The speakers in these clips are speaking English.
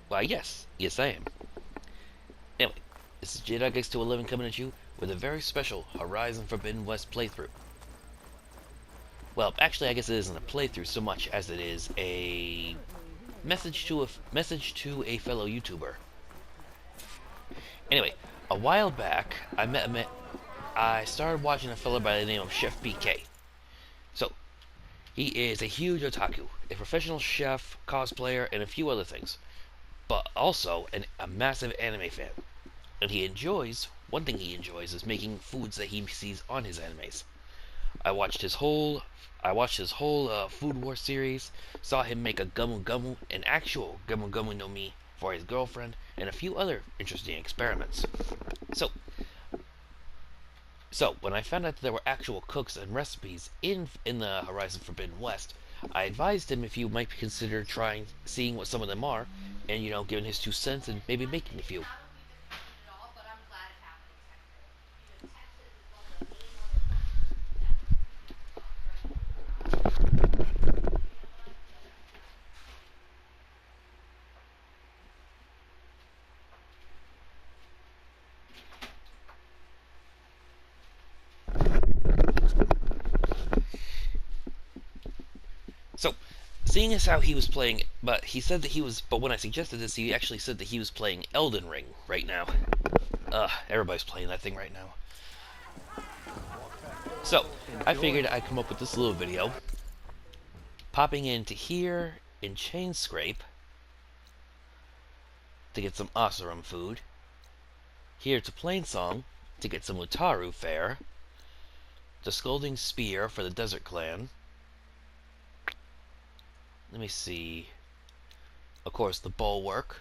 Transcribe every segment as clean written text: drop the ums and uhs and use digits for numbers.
Why, yes. Yes, I am. Anyway, this is JDogX211 coming at you with a very special Horizon Forbidden West playthrough. Well, actually, I guess it isn't a playthrough so much as it is a message to a fellow YouTuber. Anyway, a while back, I started watching a fellow by the name of ChiefPK. So, he is a huge otaku, a professional chef, cosplayer, and a few other things, but also a massive anime fan. And one thing he enjoys is making foods that he sees on his animes. I watched his whole Food War series, saw him make a an actual Gumu Gumu no Mi for his girlfriend, and a few other interesting experiments. So when I found out that there were actual cooks and recipes in the Horizon Forbidden West, I advised him if he might consider seeing what some of them are, and giving his 2 cents and maybe making a few. So, seeing as how he was playing, but when I suggested this, he actually said that he was playing Elden Ring right now. Everybody's playing that thing right now. So, I figured I'd come up with this little video, popping into here in Chain Scrape to get some Oseram food, here to Plainsong to get some Utaru fare, to Scolding Spear for the Desert Clan. Let me see. Of course, the Bulwark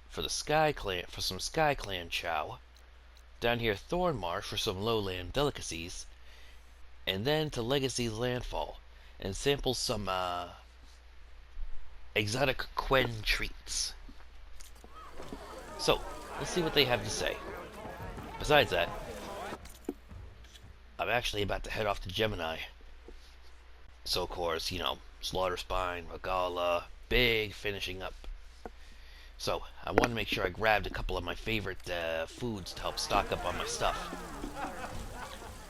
for the Sky Clan, for some Sky Clan chow. Down here, Thornmarsh for some lowland delicacies, and then to Legacy's Landfall and sample some exotic Quen treats. So, let's see what they have to say. Besides that, I'm actually about to head off to Gemini. So, of course, Slaughter Spine, Regala, big finishing up. So, I want to make sure I grabbed a couple of my favorite foods to help stock up on my stuff.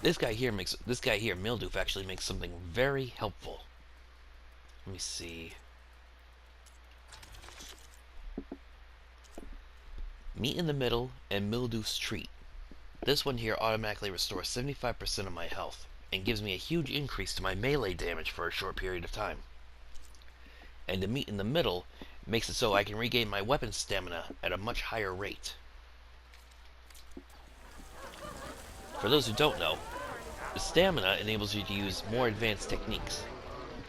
This guy here, Mildoof, actually makes something very helpful. Let me see. Meat in the Middle and Mildoof's Treat. This one here automatically restores 75% of my health and gives me a huge increase to my melee damage for a short period of time. And the Meat in the Middle makes it so I can regain my weapon stamina at a much higher rate. For those who don't know, the stamina enables you to use more advanced techniques.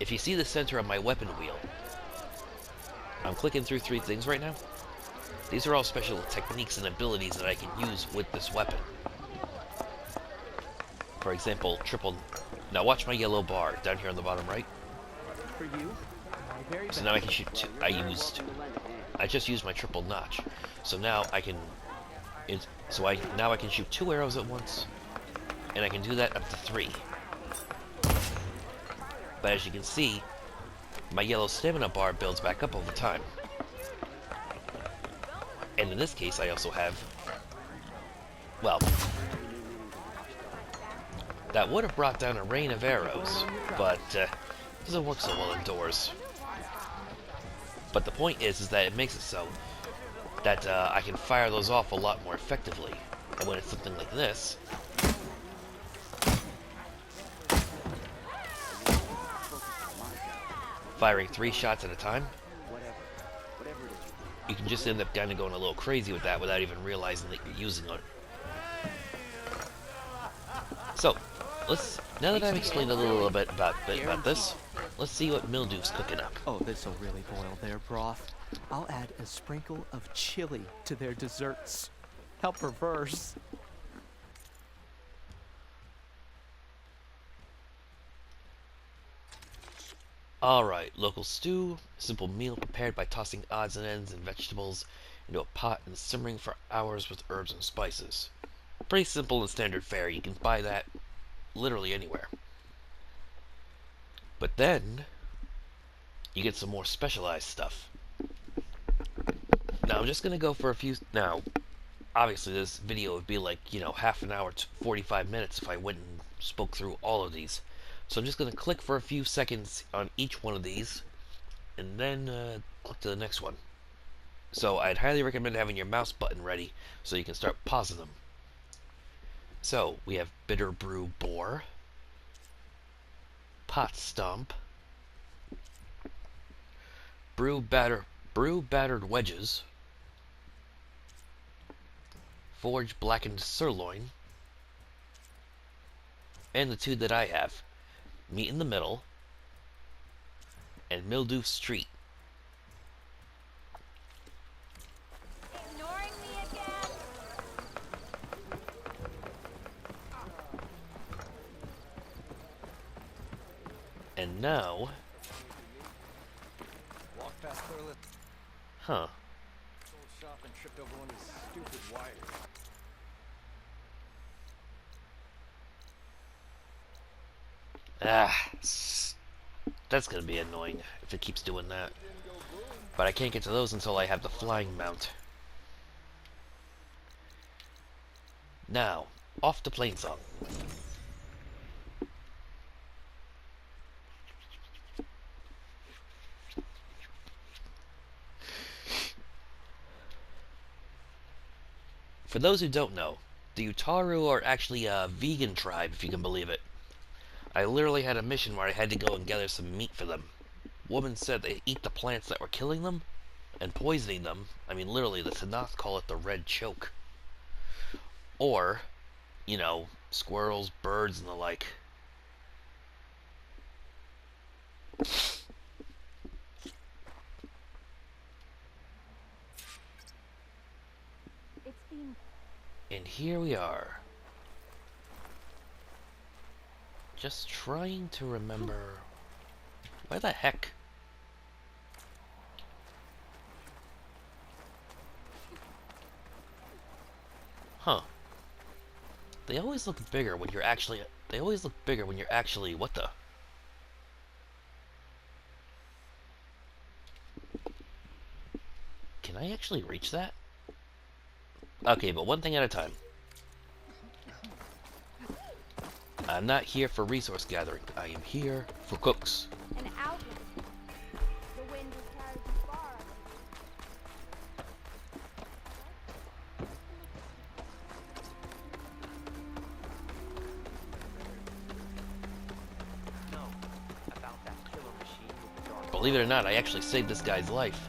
If you see the center of my weapon wheel, I'm clicking through 3 things right now. These are all special techniques and abilities that I can use with this weapon. For example, Now watch my yellow bar down here on the bottom right. So now I can shoot 2. I just used my triple notch. So now I can shoot 2 arrows at once, and I can do that up to 3. But as you can see, my yellow stamina bar builds back up over time. And in this case, I also have, well, that would have brought down a rain of arrows, but doesn't work so well indoors. But the point is that it makes it so that I can fire those off a lot more effectively. And when it's something like this, firing 3 shots at a time, you can just end up kind of going a little crazy with that without even realizing that you're using it. So, now that I've explained a little bit about this, let's see what Mildoof's cooking up. Oh, this'll really boil their broth. I'll add a sprinkle of chili to their desserts. How perverse. Alright, local stew, simple meal prepared by tossing odds and ends and vegetables into a pot and simmering for hours with herbs and spices. Pretty simple and standard fare, you can buy that literally anywhere. But then, you get some more specialized stuff. Now I'm just gonna go for a few. Now, obviously, this video would be like, half an hour to 45 minutes if I went and spoke through all of these. So I'm just gonna click for a few seconds on each one of these, and then click to the next one. So I'd highly recommend having your mouse button ready so you can start pausing them. So we have Bitter Brew Boar, Pot Stomp, Brew Battered Wedges, Forge Blackened Sirloin, and the two that I have, Meat in the Middle, and Mildew Street. Ignoring me again? And now, Walked past toilet, huh? sold shop and tripped over one of these stupid wires. That's gonna be annoying if it keeps doing that. But I can't get to those until I have the flying mount. Now, off to Plainsong. For those who don't know, the Utaru are actually a vegan tribe, if you can believe it. I literally had a mission where I had to go and gather some meat for them. Woman said they eat the plants that were killing them and poisoning them. I mean, literally, the Tanakh call it the red choke. Or, squirrels, birds, and the like. It's been And here we are. Just trying to remember... Why the heck? Huh. They always look bigger when you're actually... They always look bigger when you're actually... What the? Can I actually reach that? Okay, but one thing at a time. I'm not here for resource gathering. I am here for cooks. an outlet. The wind has carried you far. No, about that killer machine with the dark. Believe it or not, I actually saved this guy's life.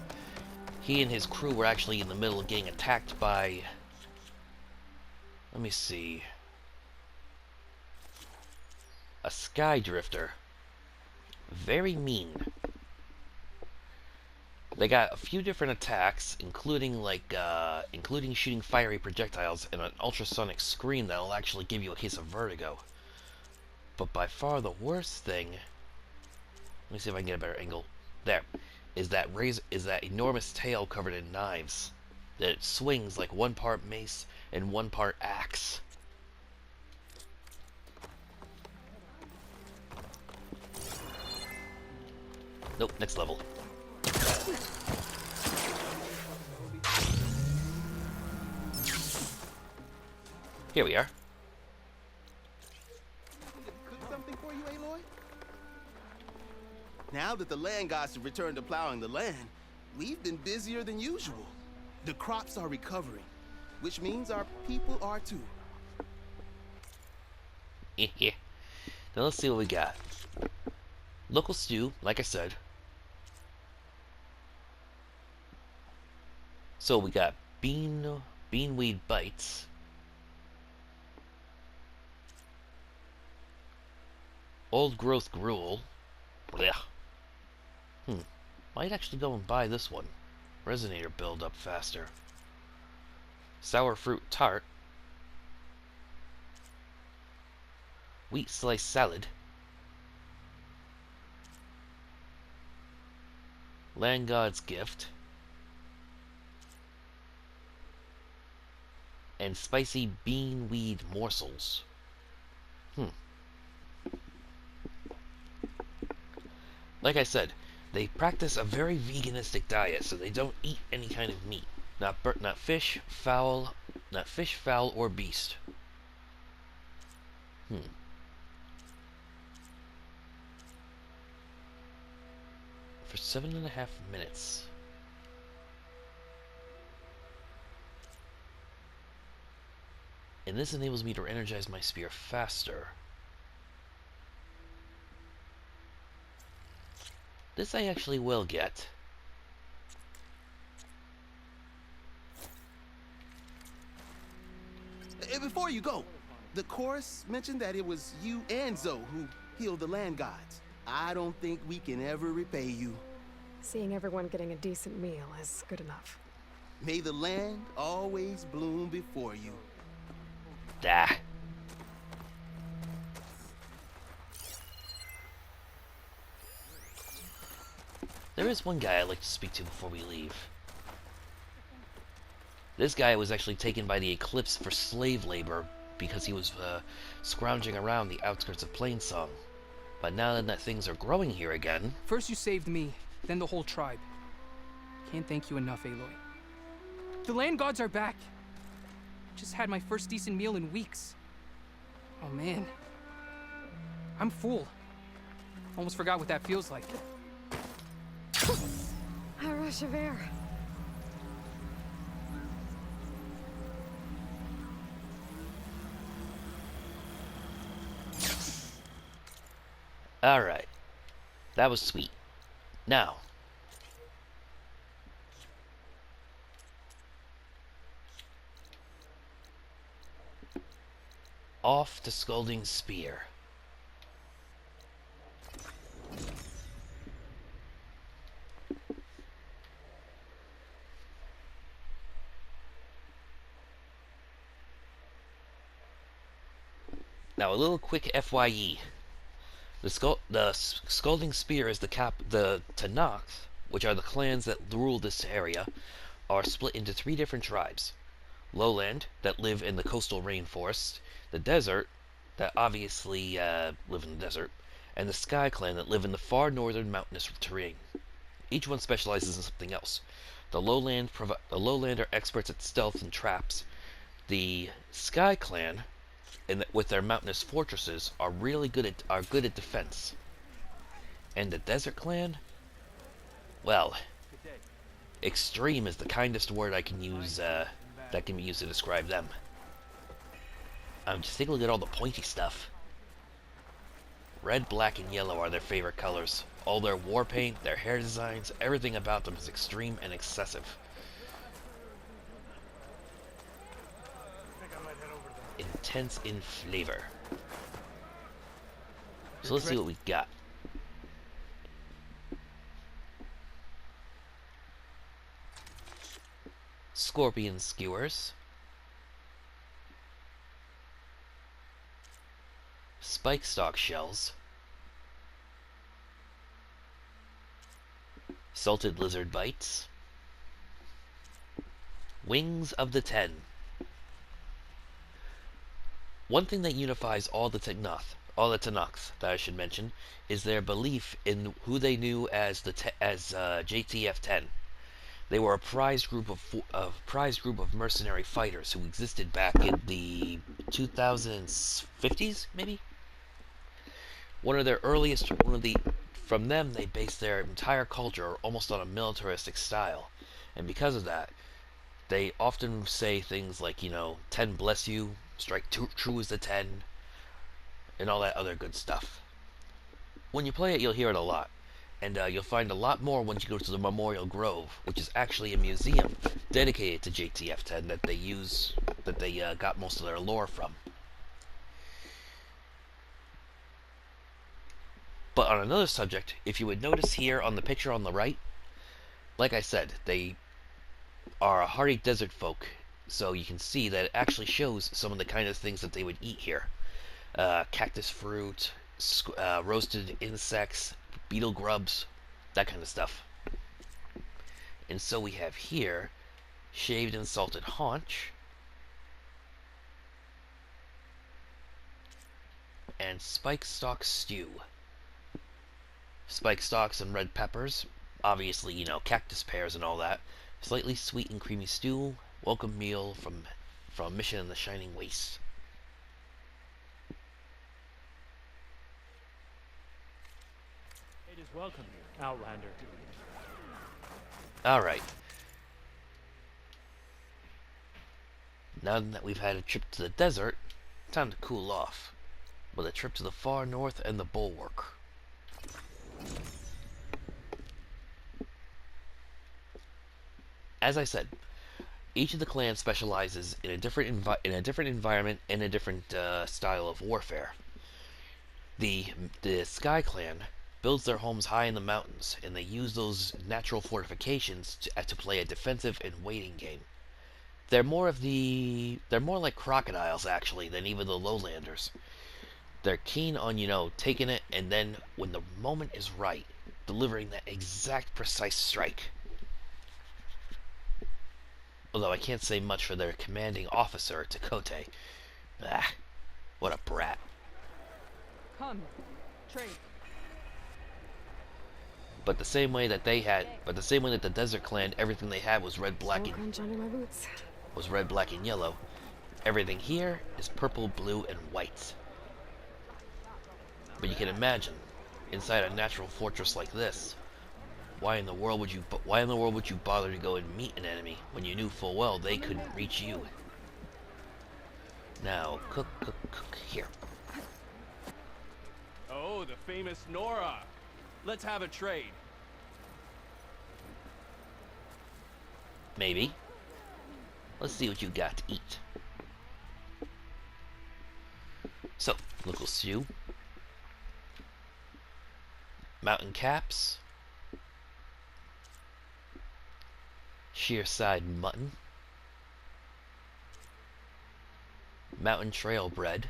He and his crew were actually in the middle of getting attacked by... Let me see... A sky drifter. Very mean. They got a few different attacks, including including shooting fiery projectiles and an ultrasonic scream that'll actually give you a case of vertigo. But by far the worst thing, let me see if I can get a better angle. There, is that enormous tail covered in knives that it swings like one part mace and one part axe. Nope, next level. Here we are. Cook something for you, Aloy? Now that the land gods have returned to plowing the land, we've been busier than usual. The crops are recovering, which means our people are too. Yeah. Now let's see what we got. Local stew, like I said. So we got beanweed bites. Old growth gruel. Blech. Might actually go and buy this one. Resonator build up faster. Sour fruit tart. Wheat slice salad. Land God's gift. And spicy beanweed morsels. Like I said, they practice a very veganistic diet, so they don't eat any kind of meat. Not fish, fowl, not fish, fowl, or beast. For 7.5 minutes. And this enables me to energize my spear faster. This I actually will get. Before you go, the chorus mentioned that it was you and Zoe who healed the land gods. I don't think we can ever repay you. Seeing everyone getting a decent meal is good enough. May the land always bloom before you. Ah. There is one guy I'd like to speak to before we leave. This guy was actually taken by the Eclipse for slave labor because he was scrounging around the outskirts of Plainsong. But now that things are growing here again... First you saved me, then the whole tribe. Can't thank you enough, Aloy. The land gods are back. Just had my first decent meal in weeks. Oh man. I'm full. Almost forgot what that feels like. A rush of air. Alright. That was sweet. Now. Off to Scalding Spear. Now a little quick FYE. The Scalding Spear is the Tanakh, which are the clans that rule this area, are split into 3 different tribes. Lowland, that live in the coastal rainforest, the Desert, that obviously live in the desert, and the Sky Clan that live in the far northern mountainous terrain. Each one specializes in something else. The Lowland are experts at stealth and traps. The Sky Clan, with their mountainous fortresses, are good at defense. And the Desert Clan, well, extreme is the kindest word I can use that can be used to describe them. Just take a look at all the pointy stuff. Red, black, and yellow are their favorite colors. All their war paint, their hair designs, everything about them is extreme and excessive. Intense in flavor. So let's see what we got. Scorpion skewers. Spike stalk shells. Salted lizard bites. Wings of the Ten. One thing that unifies all the Tanakhs that I should mention, is their belief in who they knew as JTF-10. They were a prized group of mercenary fighters who existed back in the 2050s, maybe. From them they based their entire culture almost on a militaristic style, and because of that, they often say things like, 10 bless you, strike true as the 10, and all that other good stuff. When you play it, you'll hear it a lot, and you'll find a lot more once you go to the Memorial Grove, which is actually a museum dedicated to JTF-10 that they got most of their lore from. But on another subject, if you would notice here on the picture on the right, like I said, they are a hardy desert folk, so you can see that it actually shows some of the kind of things that they would eat here. Cactus fruit, roasted insects, beetle grubs, that kind of stuff. And so we have here shaved and salted haunch, and spike stalk stew. Spike stalks and red peppers, obviously, cactus pears and all that, Slightly sweet and creamy stew. Welcome meal from Mission in the Shining Waste. It is welcome here, Outlander. Alright. Now that we've had a trip to the desert, time to cool off. With a trip to the far north and the Bulwark. As I said, each of the clans specializes in a different environment and a different style of warfare. The Sky Clan builds their homes high in the mountains, and they use those natural fortifications to play a defensive and waiting game. They're more like crocodiles actually than even the lowlanders. They're keen on, taking it, and then when the moment is right, delivering that exact precise strike. Although I can't say much for their commanding officer, Takote. Ah, what a brat. Come, trade. But the same way that the Desert Clan, everything they had was red, black, and yellow. Everything here is purple, blue, and white. But you can imagine, inside a natural fortress like this, why in the world would you bother to go and meet an enemy when you knew full well they couldn't reach you? Now, cook here. Oh, the famous Nora. Let's have a trade. Maybe. Let's see what you got to eat. So, local stew. Mountain caps. Sheer side mutton. Mountain trail bread.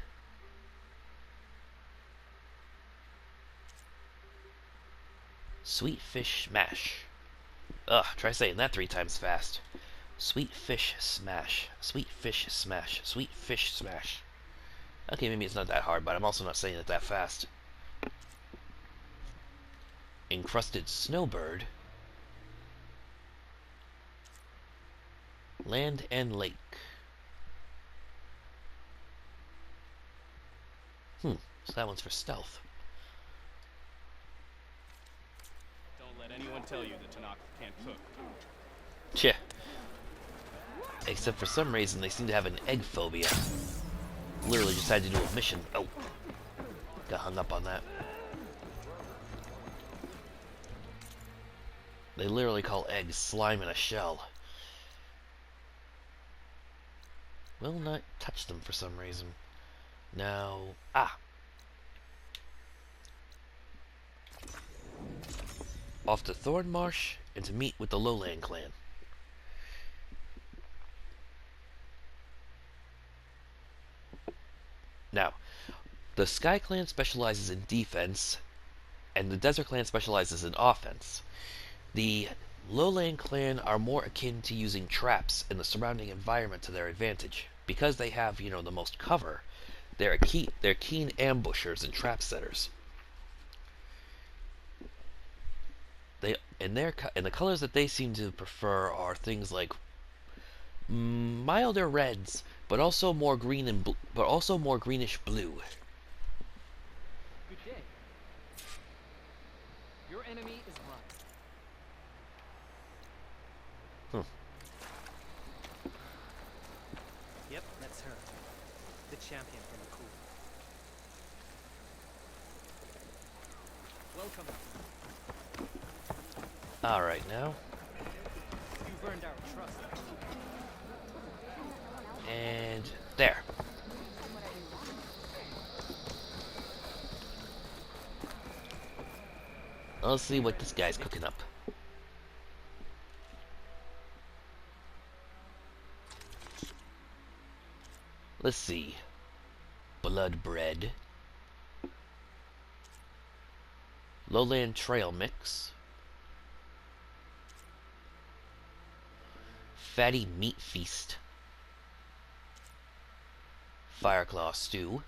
Sweet fish smash. Ugh, try saying that 3 times fast. Sweet fish smash. Sweet fish smash. Sweet fish smash. Okay, maybe it's not that hard, but I'm also not saying it that fast. Encrusted snowbird. Land and lake. So that one's for stealth. Don't let anyone tell you that Tanaka can't cook. Tch. Except for some reason they seem to have an egg phobia. Literally just had to do a mission. Oh. Got hung up on that. They literally call eggs slime in a shell. Will not touch them for some reason. Now, off to Thornmarsh and to meet with the Lowland clan. Now, the Sky Clan specializes in defense, and the Desert Clan specializes in offense. The Lowland Clan are more akin to using traps in the surrounding environment to their advantage. Because they have, the most cover, they're keen ambushers and trap setters. And the colors that they seem to prefer are things like milder reds, but also more greenish blue. Good day. Your enemy is mine. Yep, that's her. The champion from the cool. Welcome. All right, now. You've earned our trust. And there. Let's see what this guy's cooking up. Let's see. Blood bread. Lowland trail mix. Fatty meat feast. Fireclaw stew.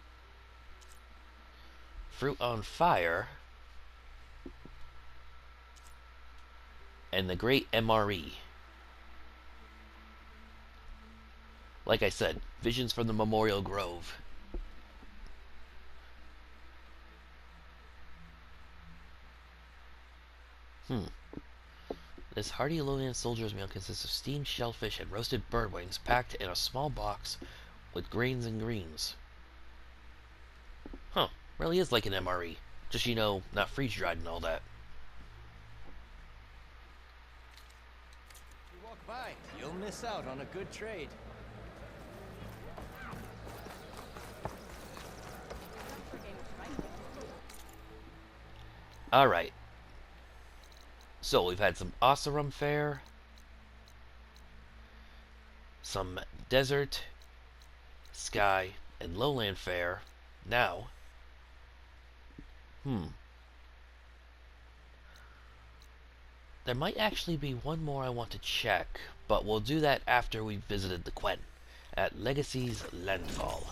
Fruit on fire. And the great MRE. Like I said, visions from the Memorial Grove. This hearty lowland soldier's meal consists of steamed shellfish and roasted bird wings packed in a small box with grains and greens. Huh, really is like an MRE. Just, not freeze-dried and all that. You walk by, you'll miss out on a good trade. Alright. So, we've had some Oseram fare, some desert, sky, and lowland fare. Now, there might actually be one more I want to check, but we'll do that after we've visited the Quen at Legacy's Landfall.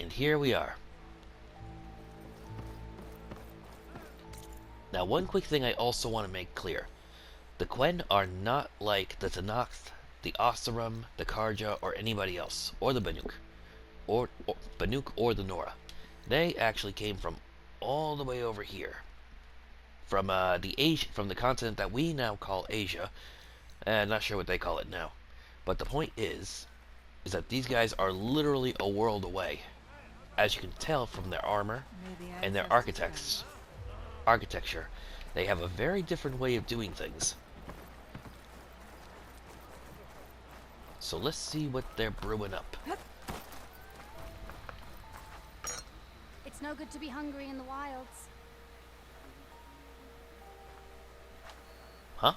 And here we are. Now, one quick thing I also want to make clear. The Quen are not like the Tenakth, the Oseram, the Karja, or anybody else, or the Banuk, or Banuk or the Nora. They actually came from all the way over here, from the continent that we now call Asia. Not sure what they call it now, but the point is that these guys are literally a world away, as you can tell from their armor and their architecture. They have a very different way of doing things. So let's see what they're brewing up. It's no good to be hungry in the wilds. Huh?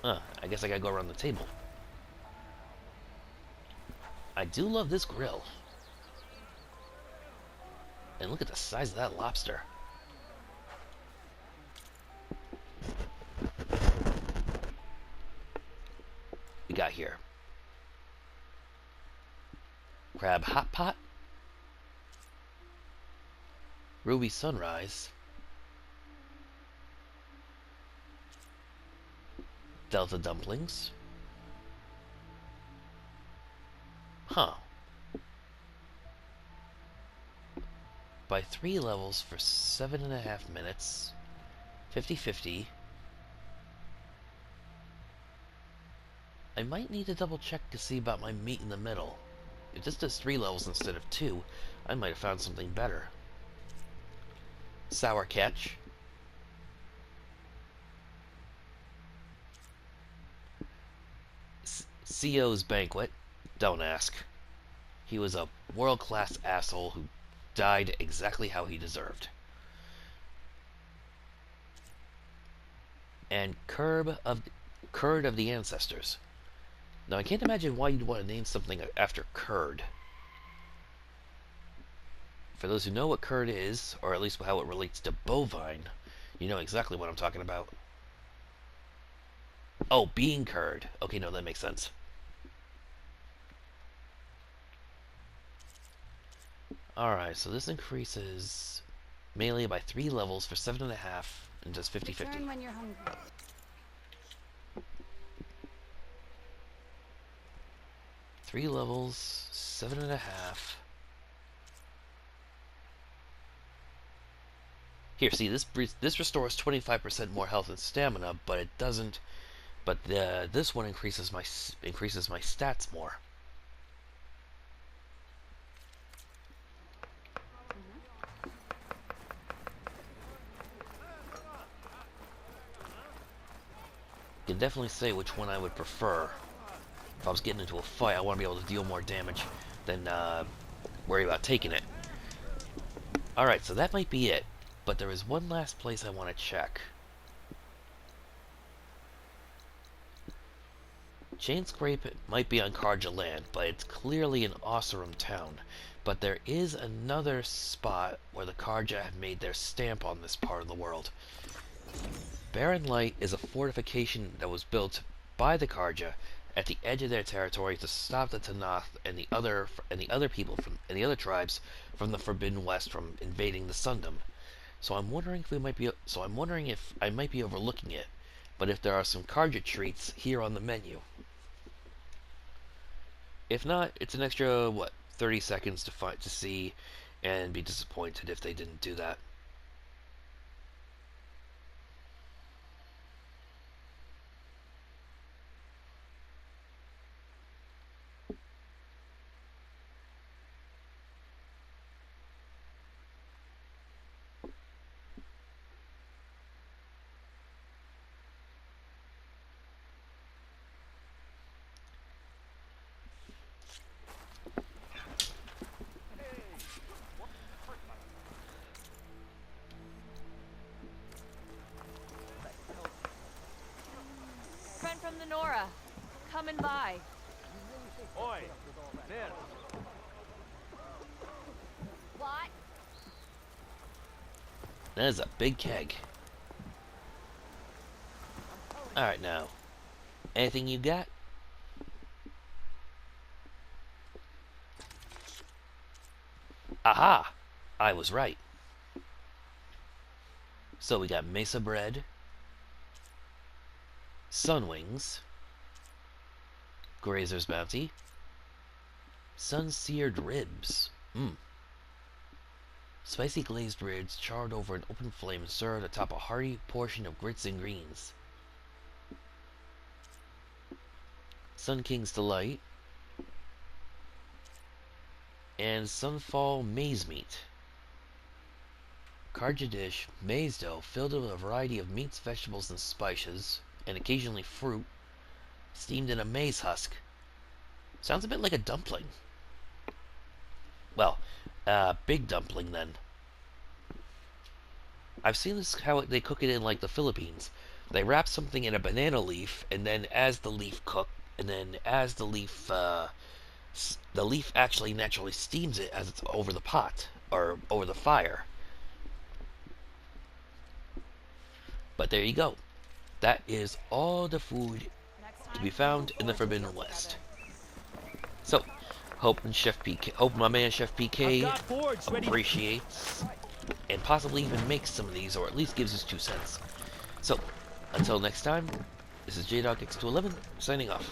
I guess I gotta go around the table. I do love this grill. And look at the size of that lobster. We got here crab hot pot, ruby sunrise, delta dumplings. Huh. By 3 levels for 7.5 minutes. 50-50. I might need to double check to see about my meat in the middle. If this does 3 levels instead of 2, I might have found something better. Sour catch. CO's banquet. Don't ask. He was a world-class asshole who died exactly how he deserved. And curd of the ancestors. Now I can't imagine why you'd want to name something after curd. For those who know what curd is, or at least how it relates to bovine, you know exactly what I'm talking about. Oh, bean curd. Okay, no, that makes sense. Alright, so this increases melee by 3 levels for 7.5 and does 50-50. Return when you're hungry. Three levels, 7.5. Here, see, this restores 25% more health and stamina, but it doesn't. But this one increases my stats more. can definitely say which one I would prefer. If I was getting into a fight, I want to be able to deal more damage than worry about taking it. Alright, so that might be it. But there is one last place I want to check. Chain Scrape might be on Karja land, but it's clearly an Osseram town. But there is another spot where the Karja have made their stamp on this part of the world. Barren Light is a fortification that was built by the Karja at the edge of their territory to stop the Tanath and the other people from and the other tribes from the Forbidden West from invading the Sundom. So I'm wondering if I might be overlooking it, but if there are some Karja treats here on the menu. If not, it's an extra 30 seconds to see, and be disappointed if they didn't do that. Friend from the Nora. Coming by. Oi, there. What? That is a big keg. Alright now. Anything you got? Aha! I was right. So we got mesa bread, sunwings, grazer's bounty, sun-seared ribs. Spicy glazed ribs charred over an open flame and served atop a hearty portion of grits and greens. Sun King's Delight, and Sunfall maize meat. Karja dish, maize dough filled with a variety of meats, vegetables, and spices, and occasionally fruit, steamed in a maize husk. Sounds a bit like a dumpling. Well, big dumpling then. I've seen this how they cook it in like the Philippines. They wrap something in a banana leaf, and then as the leaf the leaf actually naturally steams it as it's over the pot or over the fire. But there you go. That is all the food to be found in the Forbidden West. So, hope my man Chef PK Got boards ready. appreciates and possibly even makes some of these, or at least gives his 2 cents. So, until next time, this is JDogX211 signing off.